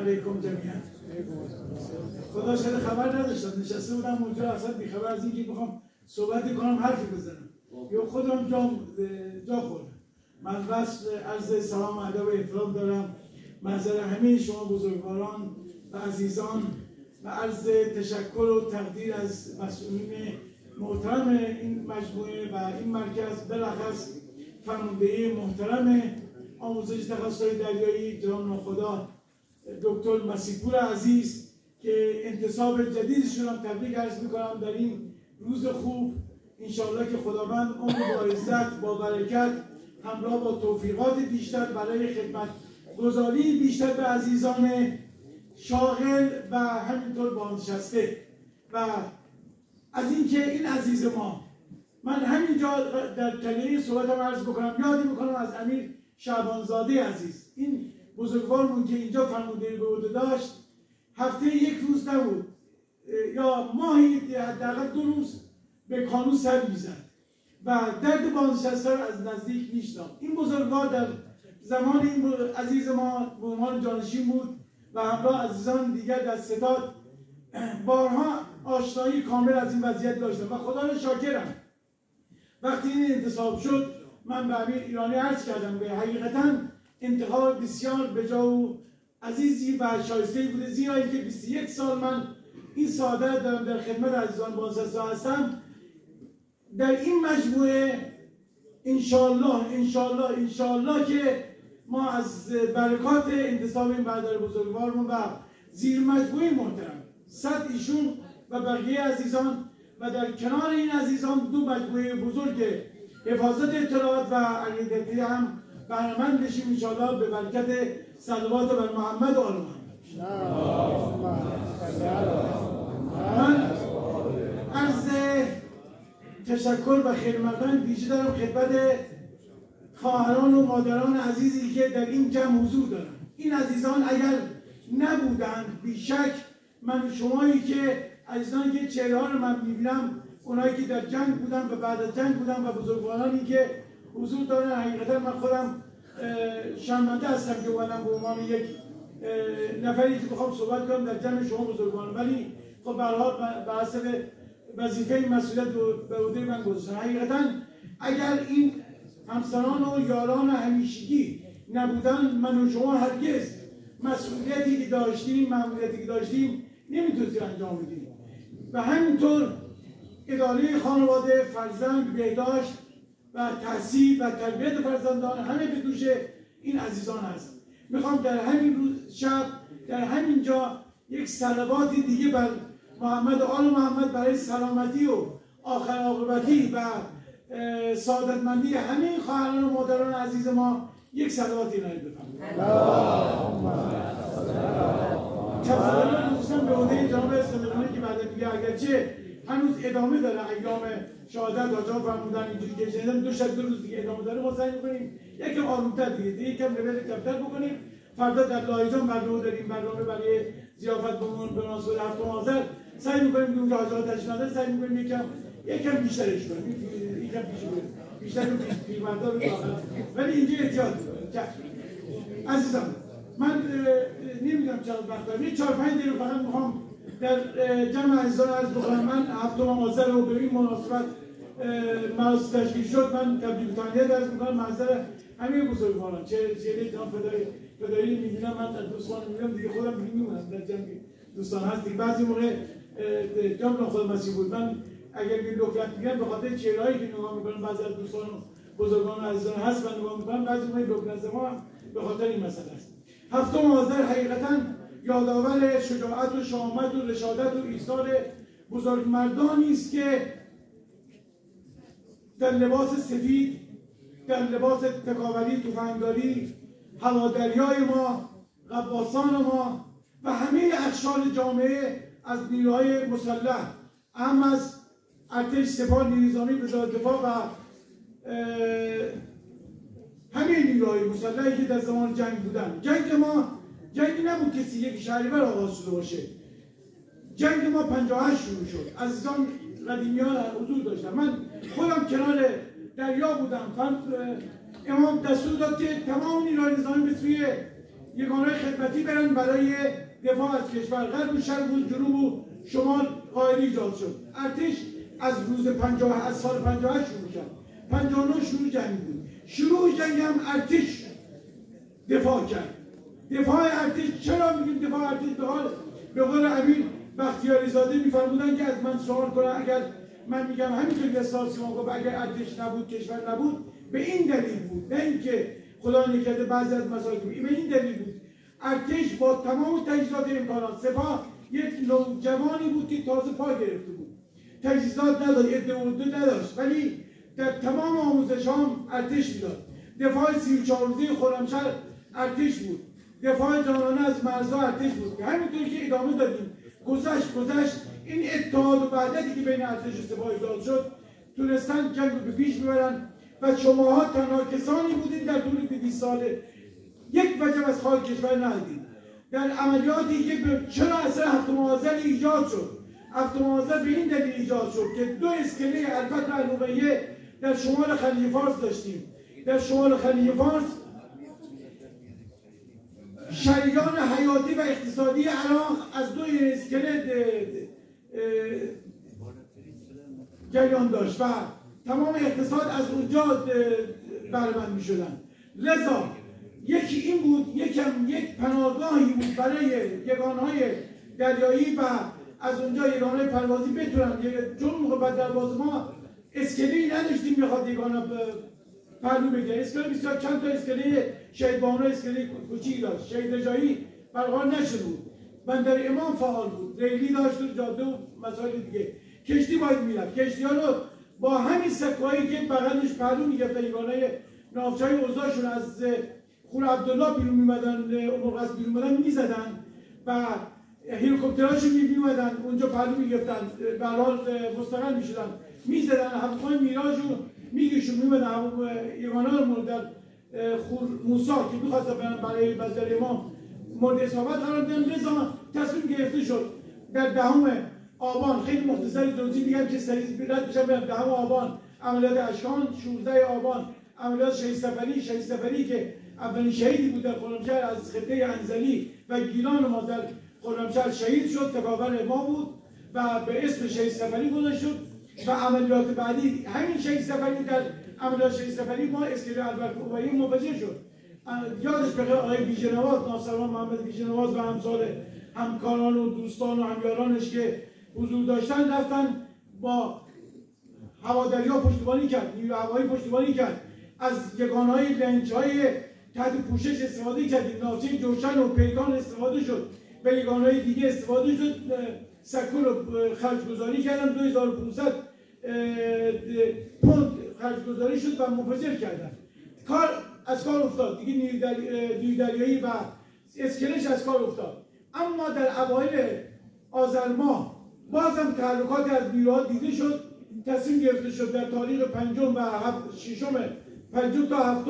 علیکم جمیعا. خدا شده خبر نداشتم، نشسته بودم اونجا اصلا بیخبر از اینکه بخوام صحبت کنم حرفی بزنم یا خودم جا خوردم. من بس عرض سلام و ادب و احترام دارم محضر همه شما بزرگواران و عزیزان و عرض تشکر و تقدیر از مسئولین محترم این مجموعه و این مرکز، بالاخص فرمانده محترم آموزش تخصصی دریایی جناب ناخدا دکتر مسیحپور عزیز که انتصاب جدیدشون هم تبریک عرض میکنم در این روز خوب. انشاءالله که خداوند عمر با عزت با برکت همراه با توفیقات بیشتر برای خدمت گزاری بیشتر به عزیزان شاغل و همینطور بازنشسته و از اینکه این عزیز ما، من همینجا در کلیه صحبتم عرض بکنم، یادی میکنم از امیر شعبانزاده عزیز، این بزرگوارمون که اینجا فرمانده به عهده داشت، هفته یک روز نبود یا ماهی حداقل 2 روز به کانون سر میزد و درد بازنشسته رو از نزدیک میشناخت. این بزرگوار در زمان این عزیز ما به عنوان جانشین بود و همراه عزیزان دیگر در ستاد بارها آشنایی کامل از این وضعیت داشتم و خدا را شاکرم. وقتی این انتصاب شد من به امیر ایرانی عرض کردم به حقیقتا انتخاب بسیار بجا و عزیزی و شایسته بوده، زیرا اینکه 21 سال من این سعادت دارم در خدمت عزیزان بازنشسته هستم. در این مجموعه انشالله که ما از برکات انتصاب این برادر بزرگوارمون و زیر مجموعه محترم صد ایشون و بقیه عزیزان و در کنار این عزیزان 2 مجموعه بزرگ حفاظت اطلاعات و عقیدتی هم بهره‌مند بشیم انشاءالله به برکت صلوات بر محمد و آل محمد. من عرض تشکر و خیرمقدم ویژه دارم خدمت خواهران و مادران عزیزی که در این جمع حضور دارن. این عزیزان اگر نبودند بیشک من شمایی که عزیزانی که چهره ها رو من میبینم، اونایی که در جنگ بودن و بعد از جنگ بودن و بزرگوارانی که حضور دارن، حقیقتا من خودم شرمنده هستم که اومدم به عنوان یک نفری که بخوام صحبت کنم در جمع شما بزرگواران، ولی خب به هر حال به حسب وظیفه مسئولیت به عهده من گذاشتن. حقیقتا اگر این همسران و یاران همیشگی نبودن من و شما هرگز مسئولیتی که داشتیم، مأموریتی که داشتیم نمیتونستیم انجام بدیم. و همینطور اداره خانواده، فرزند، بهداشت و تحصیل و تربیت فرزندان همه به دوش این عزیزان هست. میخوام در همین روز شب در همین جا یک صلوات دیگه بر محمد و آل محمد برای سلامتی و آخر عاقبتی و سعادتمندی همه خواهران و مادران عزیز ما یک صلواتی عنایت بفرمایید. تفضل دوستان به عهده جناب سلیمانی که بعد دیگه اگرچه هنوز ادامه داره ایام شهادت آجا فرمودن اینجوری که شنیدم 2 روز دیگه ادامه داره، ما سعی می‌کنیم یکم آرومتر دیگه یکم لول کمتر بکنیم. فردا در لاهیجان برنامه داریم، برنامه برای ضیافت به مناسبت 7 آذر سعی می‌کنیم که اونجا حاجات تشریف نداره، سعی می‌کنیم یکم بیشترش کنیم، یکم بیشتر پیرمردا رو ولی اینجا احتیاط عزیزان. من نمیدونم چقدر وقت دارم، 4-5 دقیقه فقط میخوام در جمع عزیزان عرض بکنم. من 7 آذر رو به این مناسبت مراسم تشکیل شد، من تبریک و تهنیت عرض میکنم محضر همه بزرگواران. چه جناب فدایی میبینم، من دوستان میبینم دیگه، خودم میمونم در جمع دوستان هست دیگه. بعضی موقع جناب خود مسیح بود، من اگر به لکنت میگم به خاطر چهرهایی که نگاه میکنم بعضی از دوستان بزرگان و عزیزان هست و نگاه میکنم، بعضی موقع لکنت ما به خاطر این مسئله است. 7 آذر حقیقتا یادآور شجاعت و شهامت و رشادت و ایثار بزرگمردانی است که در لباس سفید، در لباس تکاوری، تفنگداری، هوادریای ما، غواصان ما و همه اقشار جامعه از نیروهای مسلح، اهم از ارتش، سپاه، نیروی نظامی، وزارت دفاع و همه نیروهای مسلحی که در زمان جنگ بودن. جنگ ما جنگی نبود کسی یک شهریور آغاز شده باشه. جنگ ما 58 شروع شد. عزیزان قدیمیان حضور داشتن. من خودم کنار دریا بودم. امام دستور داد که تمام نیروهای نظامی به سوی یگانه‌های خدمتی برن برای دفاع از کشور. غرب و شرق و جنوب و شمال قائلی ایجاد شد. ارتش از روز 50 از سال 58 شروع کرد. 59 شروع جنگ بود. شروع جنگ هم ارتش دفاع کرد. دفاع ارتش، چرا میگیم دفاع ارتش؟ به قول امیر بختیاری زاده میفرمودن که از من سوال کنن، اگر من میگم همینطور که سیما گفت اگر ارتش نبود کشور نبود، به این دلیل بود، نه اینکه خدا نکرده بعضی از مسائل، به این دلیل بود. ارتش با تمام تجهیزات امکانات، سپاه یک نوجوانی بود که تازه پا گرفته بود، تجهیزات نداشت، ادعا نداشت، ولی در تمام آموزش هم ارتش میداد. دفاع 34 روزه خرمشهر ارتش بود. دفاع جانانه از مرزها ارتش بود. همینطور که ادامه دادیم گذشت این اتحاد و وحدتی که بین ارتش و سپاه ایجاد شد، تونستن جنگ رو به پیش ببرن و شماها تنها کسانی بودید در طول 200 ساله یک وجب از خاک کشور ندید. در عملیاتی که چرا اصلا هفتم آذر ایجاد شد؟ هفتم آذر به این دلیل ایجاد شد که 2 اسکله البته علویه در شمال خلیج فارس داشتیم. در شمال خلیج فارس شریان حیاتی و اقتصادی عراق از 2 اسکله جریان داشت و تمام اقتصاد از اونجا بهره‌مند می‌شدن. لذا یکی این بود، یک پناهگاهی بود برای یگانه‌های دریایی و از اونجا یگانه‌های پروازی بتونن، چون موقع بدرواز ما اسکله‌ای نداشتیم میخواد یگانه پهلو بگیره. اسکله بسیار چند تا اسکله شهید بانو اسکله کوچیکی داشت. شهید رجایی برقرار نشده بود. بندر امام فعال بود. ریلی داشت و جاده و مسائل دیگه. کشتی باید میرفت. کشتی‌ها رو با همین سکه‌هایی که بغلش پهلو میگرفتن، یگانه ناوچه‌های اوضاعشون از خور عبدالله بیرون میمدن، امرقصر بیرون میمدن میزدن و هلیکوپترهاشون میومدن اونجا پهلو میگرفتن، به هر حال مستقل میشدن، میزدن هواپیمای میراژ رو میگشون میمدن. یگانه رو در خور موسی که میخواست برن برای بندر امام مورد اصابت قرار دادن. لذا تصمیم گرفته شد در 10 آبان، خیلی مختصری توضیح میگم که سریع رد بشم برم، 10 آبان عملیات اشکان، 16 آبان عملیات شهید سفری که اولین شهیدی بود در خرمشهر از خطه انزلی و گیلان ما در خرمشهر شهید شد، تکاور ما بود و به اسم شهید سفری گذاشت شد. و عملیات بعدی همین شهید سفری، در عملیات شهید سفری ما اسکله البرت اوبایی منفجر شد. یادش بخیر آقای بیژنواز، ناصرالله محمد بیژنواز و امثال همکاران و دوستان و همیارانش که حضور داشتن رفتن با هواداریا پشتیبانی کرد، نیروی هوایی پشتیبانی کرد، از یگانه‌های لنج‌های تحت پوشش استفاده کردیم، ناوچه جوشن و پیکان استفاده شد و یگانه‌های دیگه استفاده شد. سکو رو خرج‌گذاری کردن، 2500 پوند خرج‌گذاری شد و منفجر کردن. کار از کار افتاد دیگه، نیروی دریایی و اسکلش از کار افتاد. اما در اوایل آذر ماه بازم تحرکات از نیروها دیده شد. تصمیم گرفته شد در تاریخ 5 و 5 تا 7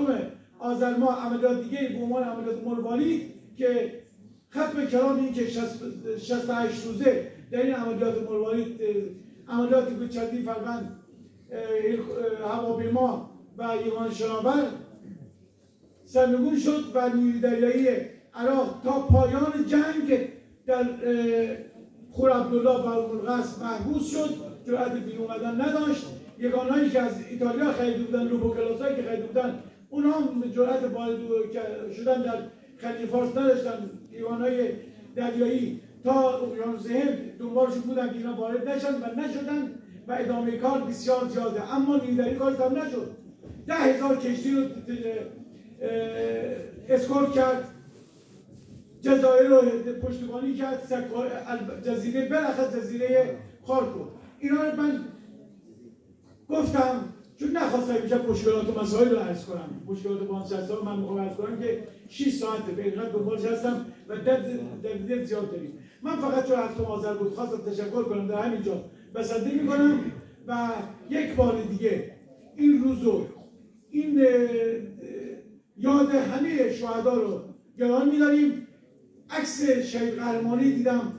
آذر ماه عملیات دیگه به عنوان عملیات مروارید که ختم کلام این که 68 روزه در این عملیات مروارید، عملیاتی که چندین فروند هواپیما و یگان شناور سرنگون شد و نیروی دریایی عراق تا پایان جنگ در خور عبدالله و امرقصر محبوس شد، جرأت بیرون اومدن نداشت. یگانهایی که از ایتالیا خریده بودن، لوبوکلاسایی که خریده بودن، اونها جرأت وارد شدن در خلیج فارس نداشتن. یگانهای دریایی تا اقیانوس هند دنبالشون بودن که اینا وارد نشن و نشدن و ادامه کار بسیار زیاده. اما نیروی دریایی کارش تمام نشد. 10,000 کشتی رو اسکورت کرد، جزایر رو پشتیبانی کرد، جزیره بالاخره جزیره خارکو. اینا رو من گفتم چون نخواستم امشب مشکلات و مسائل رو عرض کنم. مشکلات بازنشسته رو من میخوام عرض کنم که 6 ساعته به اینقدر دنبالش هستم و درد زیاد داریم. من فقط چون هفتم آذر بود خواستم تشکر کنم، در همینجا بسنده میکنم و یک بار دیگه این روزو، این یاد همه شهدا رو گران میداریم. عکس شهید قهرمانی دیدم،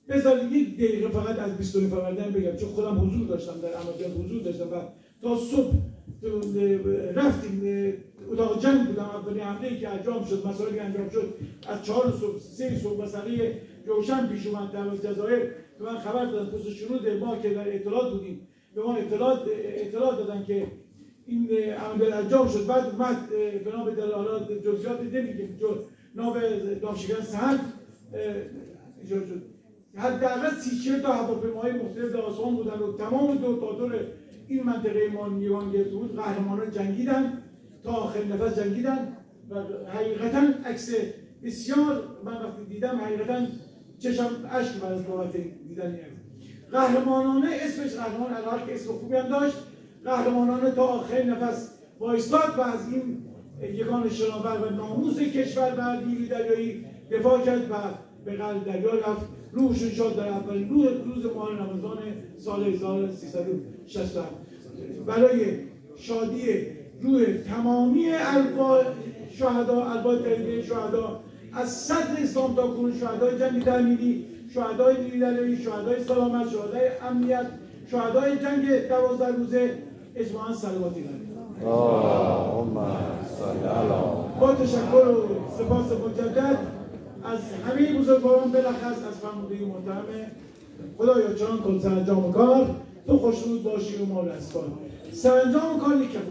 بذار یک دقیقه فقط از 22 فروردین بگم چون خودم حضور داشتم در عملیات، حضور داشتم و تا صبح رفتیم اتاق جنگ بودم. اولین حمله‌ای که انجام شد، مسائلی انجام شد، از 4 صبح 3 صبح مسئله جوشن پیش اومد در جزایر. به من خبر دادن پست شنود ما که در اطلاعات بودیم، به ما اطلاع دادن که این عمل انجام شد. بعد اومد بنا به دلالات جزئیات نمیگیم، ناو دامشکن سهند ایجاد شد. حداقل 30 تا هواپیماهای مختلف در آسمان بودن و تمام دور تا دور این منطقه ما نیوان گرفته بود. قهرمانان جنگیدن تا آخر نفس جنگیدن و حقیقتا عکس بسیار من وقتی دیدم حقیقتا چشم اشک بعد از بابت دیدن این قهرمانانه. اسمش قهرمان علاوه که اسم خوبی هم داشت، قهرمانانه تا آخر نفس وایستاد و از این یگان شناور و ناموس کشور و نیروی دریایی دفاع کرد و به قلب دریا رفت. روحشون شد در اولین روز ماه رمضان سال 1367 برای شادی روح تمامی البا طیبه شهدا از صدر اسلام تا کنون، شهدای جنگ تأمینی، شهدای نیروی دریایی، شهدای سلامت، شهدای امنیت، شهدای جنگ 12 روزه، اجماعاً صلواتی داریم. با تشکر و سپاس مجدد از همه بزرگواران، بلخص از فرمانده محترم خدایا چنان کن سرانجام کار تو خوشنود باشی و ما رسپان. سرانجام کار یک کفر